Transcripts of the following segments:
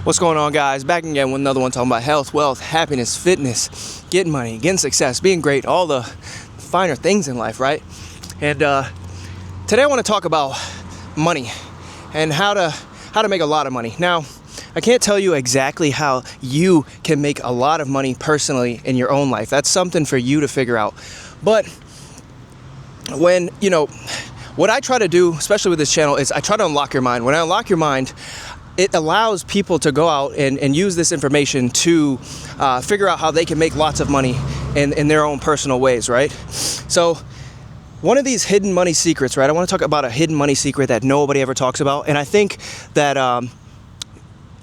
What's going on, guys? Back again with another one talking about health, wealth, happiness, fitness, getting money, getting success, being great, all the finer things in life, right? And today I want to talk about money and how to make a lot of money. Now, I can't tell you exactly how you can make a lot of money personally in your own life. That's something for you to figure out. But when, what I try to do, especially with this channel, is I try to unlock your mind. When I unlock your mind, it allows people to go out and use this information to figure out how they can make lots of money in their own personal ways, right? So one of these hidden money secrets, right? I want to talk about a hidden money secret that nobody ever talks about. And I think that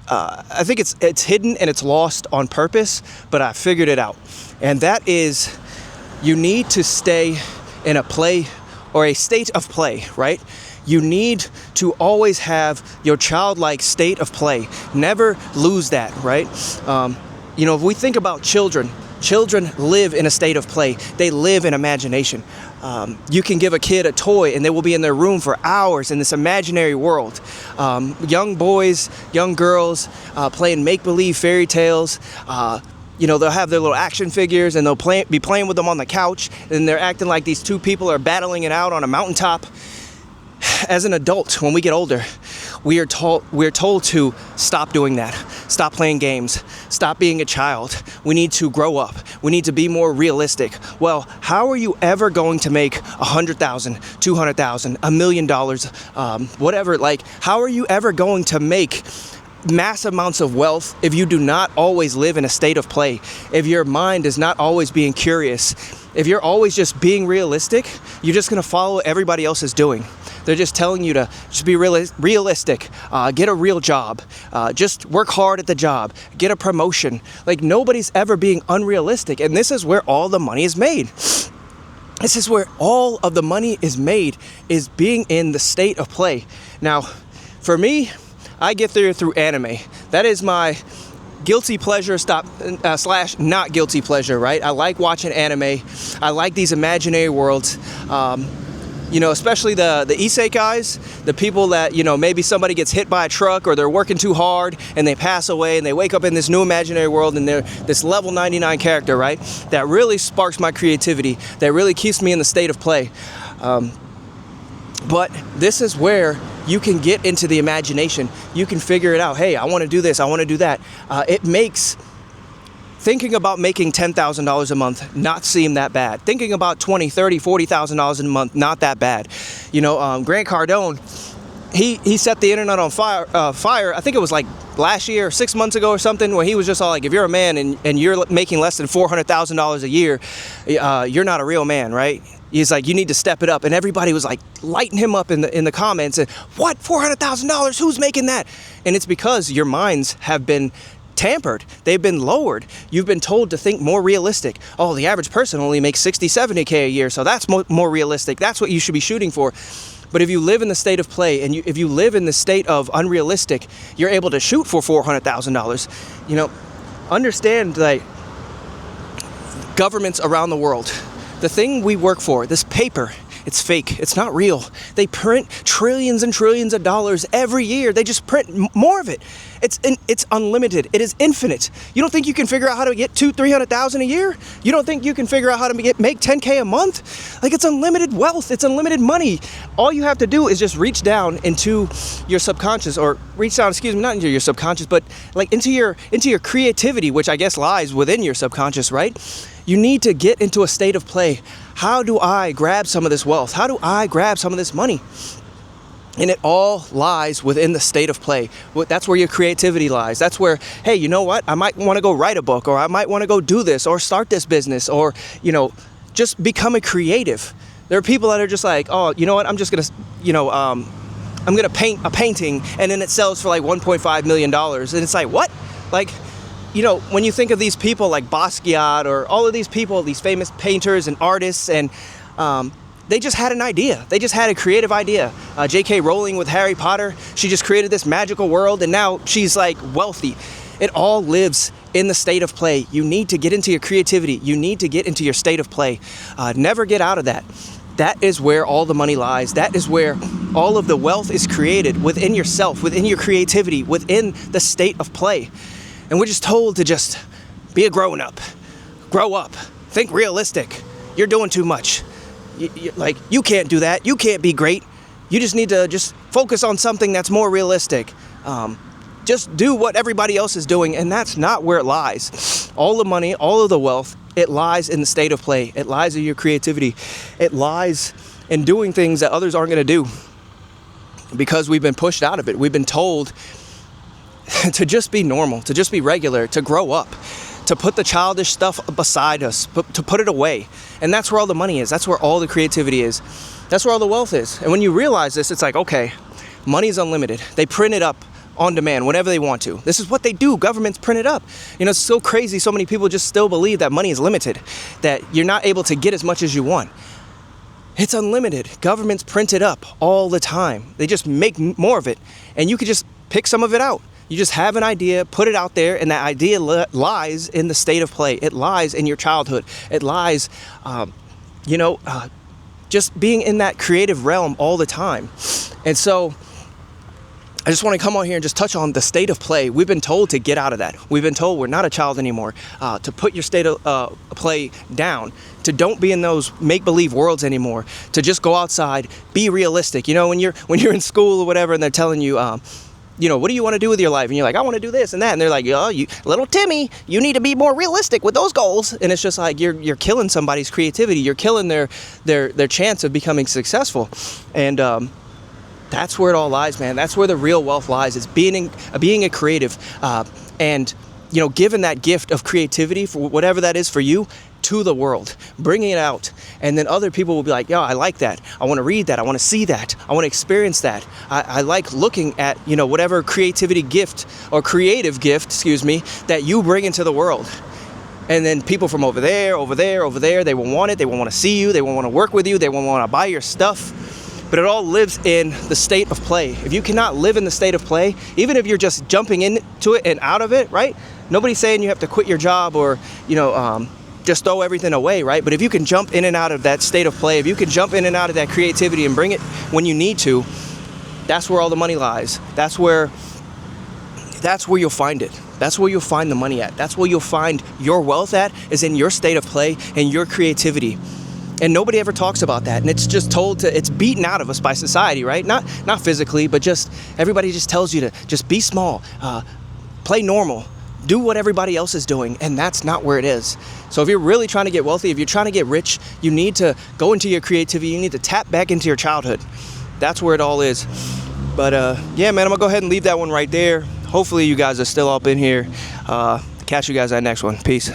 it's hidden and it's lost on purpose, but I figured it out. And that is, you need to stay in a play or a state of play, right? You need to always have your childlike state of play. Never lose that, right? If we think about children live in a state of play. They live in imagination. You can give a kid a toy and they will be in their room for hours in this imaginary world. Young boys, young girls playing make-believe fairy tales. They'll have their little action figures and they'll be playing with them on the couch, and they're acting like these two people are battling it out on a mountaintop. As an adult, when we get older, we're told to stop doing that. Stop playing games. Stop being a child. We need to grow up. We need to be more realistic. Well, how are you ever going to make $100,000, $200,000, $1 million, whatever? How are you ever going to make massive amounts of wealth if you do not always live in a state of play? If your mind is not always being curious, if you're always just being realistic, you're just going to follow what everybody else is doing. They're just telling you to just be realistic, get a real job, just work hard at the job, get a promotion. Nobody's ever being unrealistic, and this is where all the money is made. This is where all of the money is made, is being in the state of play. Now, for me, I get there through anime. That is my guilty pleasure slash not guilty pleasure, right? I like watching anime. I like these imaginary worlds. Especially the isekais, the people that, maybe somebody gets hit by a truck or they're working too hard and they pass away and they wake up in this new imaginary world and they're this level 99 character, right? That really sparks my creativity. That really keeps me in the state of play. But this is where you can get into the imagination. You can figure it out. Hey, I want to do this. I want to do that. It makes thinking about making $10,000 a month not seem that bad. Thinking about $20,000, $30,000, $40,000 a month, not that bad. Grant Cardone, he set the internet on fire. I think it was last year, 6 months ago or something, where he was just all like, if you're a man and you're making less than $400,000 a year, you're not a real man, right? He's like, you need to step it up. And everybody was lighting him up in the comments. And what, $400,000? Who's making that? And it's because your minds have been tampered. They've been lowered. You've been told to think more realistic. Oh, the average person only makes 60, 70K a year, so that's more realistic. That's what you should be shooting for. But if you live in the state of play and if you live in the state of unrealistic, you're able to shoot for $400,000. Understand that governments around the world, the thing we work for, this paper, it's fake. It's not real. They print trillions and trillions of dollars every year. They just print more of it. It's unlimited. It is infinite. You don't think you can figure out how to get $200,000-$300,000 a year? You don't think you can figure out how to make $10K a month? It's unlimited wealth. It's unlimited money. All you have to do is just reach down into your subconscious, or reach down, not into your subconscious, but into your creativity, which I guess lies within your subconscious, right? You need to get into a state of play. How do I grab some of this wealth? How do I grab some of this money? And it all lies within the state of play. That's where your creativity lies. That's where, hey, you know what? I might want to go write a book, or I might want to go do this, or start this business, or, just become a creative. There are people that are just like, oh, you know what? I'm just going to, I'm going to paint a painting, and then it sells for $1.5 million. And it's like, what? When you think of these people like Basquiat, or all of these people, these famous painters and artists, and they just had an idea. They just had a creative idea. J.K. Rowling with Harry Potter, she just created this magical world, and now she's wealthy. It all lives in the state of play. You need to get into your creativity. You need to get into your state of play. Never get out of that. That is where all the money lies. That is where all of the wealth is created, within yourself, within your creativity, within the state of play. And we're just told to just be a grown-up, grow up, think realistic. You're doing too much. You can't do that. You can't be great. You just need to just focus on something that's more realistic. Just do what everybody else is doing, and that's not where it lies. All the money, all of the wealth, it lies in the state of play. It lies in your creativity. It lies in doing things that others aren't going to do because we've been pushed out of it. We've been told to just be normal, to just be regular, to grow up, to put the childish stuff beside us, to put it away. And that's where all the money is. That's where all the creativity is. That's where all the wealth is. And when you realize this, it's like, okay, money is unlimited. They print it up on demand whenever they want to. This is what they do. Governments print it up. It's so crazy. So many people just still believe that money is limited, that you're not able to get as much as you want. It's unlimited. Governments print it up all the time. They just make more of it, and you could just pick some of it out. You just have an idea, put it out there, and that idea lies in the state of play. It lies in your childhood. It lies, just being in that creative realm all the time. And so I just want to come on here and just touch on the state of play. We've been told to get out of that. We've been told we're not a child anymore, to put your state of play down, to don't be in those make-believe worlds anymore, to just go outside, be realistic. When you're in school or whatever, and they're telling you, what do you want to do with your life? And you're like, I want to do this and that. And they're like, you little Timmy, you need to be more realistic with those goals. And it's just like you're killing somebody's creativity. You're killing their chance of becoming successful. And that's where it all lies, man. That's where the real wealth lies, is being a creative, and giving that gift of creativity, for whatever that is for you, to the world, bringing it out. And then other people will be like, I like that. I want to read that. I want to see that. I want to experience that. I like looking at, whatever creativity gift or creative gift, that you bring into the world. And then people from over there, they will want it. They will want to see you. They will want to work with you. They will want to buy your stuff. But it all lives in the state of play. If you cannot live in the state of play, even if you're just jumping into it and out of it, right? Nobody's saying you have to quit your job or, just throw everything away, right? But if you can jump in and out of that state of play, if you can jump in and out of that creativity and bring it when you need to, that's where all the money lies. That's where you'll find it. That's where you'll find the money at. That's where you'll find your wealth at, is in your state of play and your creativity. And nobody ever talks about that. And it's just it's beaten out of us by society, right? Not physically, but just everybody just tells you to just be small, play normal, do what everybody else is doing. And that's not where it is. So if you're really trying to get wealthy, if you're trying to get rich, you need to go into your creativity. You need to tap back into your childhood. That's where it all is. But yeah, man, I'm gonna go ahead and leave that one right there. Hopefully you guys are still up in here. Catch you guys at the next one. Peace.